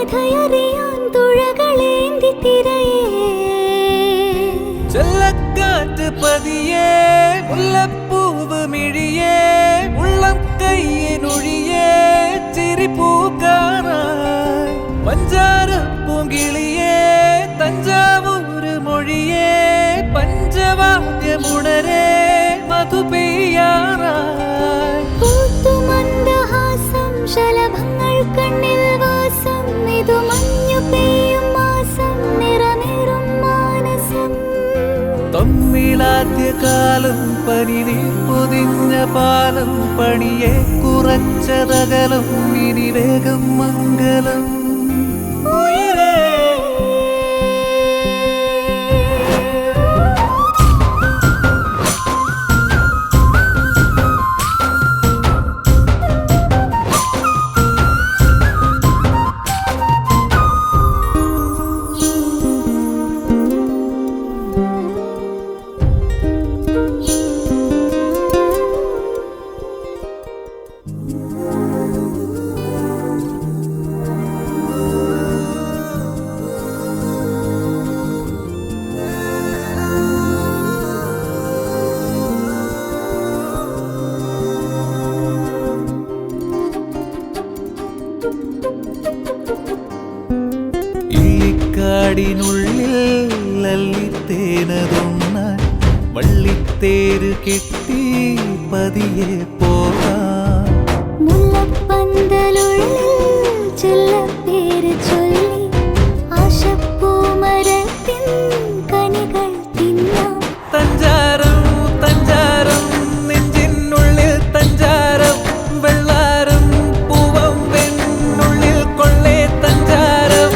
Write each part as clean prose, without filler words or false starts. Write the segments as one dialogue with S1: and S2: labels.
S1: കഥയറിയാൻ തുഴകളേന്തി തിരയേ
S2: ചെല്ലക്കാറ്റ് പതിയേ മുല്ലപ്പൂവ് മിഴിയേ ഉള്ളം കയ്യിനൊഴിയേ ചിരിപ്പൂക്കാറായി പഞ്ചാര പൂങ്കിളിയേ തഞ്ചാവൂര് മൊഴിയേ പഞ്ചവാദ്യമുണരേ മധു പെയ്യാറായി
S1: പൂത്തുമന്ദഹാസം ശലഭങ്ങൾ കണ്ണിൽ വാസം ഇതു മഞ്ഞു പെയ്യും മാസം നിറനേറും മാനസം
S2: തമ്മിലാദ്യ കാലം പനിനീർ പൊതിഞ്ഞ പാലം പണിയെ കുറച്ചതകലം ഇനി വേഗം മംഗലം കാടിനുള്ളിൽ അല്ലിത്തേനതൊന്നാൽ വള്ളിത്തേര് കെട്ടി പതിയെ പോകാം
S1: മുല്ലപ്പന്തലുള്ളിൽ ചെല്ലപ്പേര് ചൊല്ലി ആശപ്പൂമരത്തിൻ കനികൾ തിന്നാം
S2: തഞ്ചാരം തഞ്ചാരം നെഞ്ചിനുള്ളിൽ തഞ്ചാരം വെള്ളാരം പൂവം വെണ്ണുള്ളിൽ കൊള്ളേ തഞ്ചാരം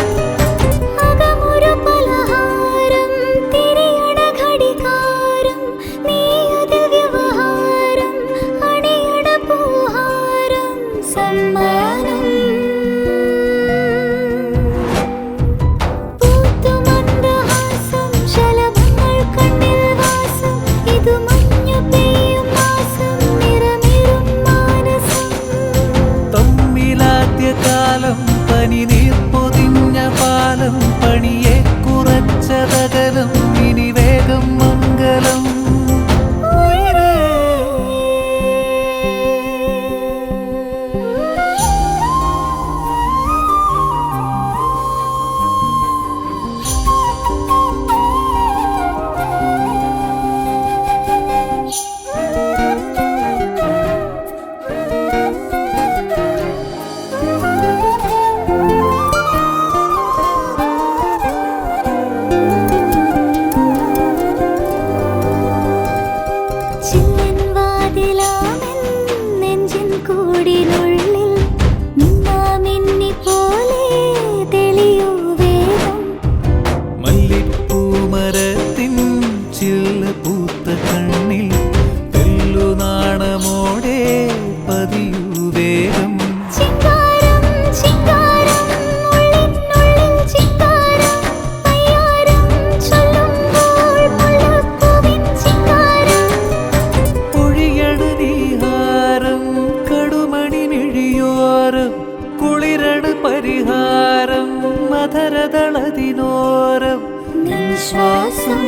S2: പനിനീർ പൊതിഞ്ഞ പാലം പണിയെ കുറച്ചതകലം ഇനി വേഗം മംഗലം
S1: കൂടിനുള്ളിൽ മിന്നാമിന്നി പോലെ തെളിയൂ വേഗം
S2: മല്ലിപ്പൂമരത്തിൻ ചില്ല പൂത്ത കണ്ണിൽ തെല്ലുനാണമോടെ പതിയൂ വേഗം
S1: ചിങ്കാരം ചിങ്കാരം ഉള്ളിനുള്ളിൽ ചിങ്കാരം പയ്യാരം ചൊല്ലുമ്പോൾ മുല്ലപ്പൂവിൻ ചിങ്കാരം
S2: പൊഴിയട നീഹാരം കടുമണി മിഴിയോരം കുളിരട് പരിഹാരം മധരദളതിനോരം
S1: നിശ്വാസം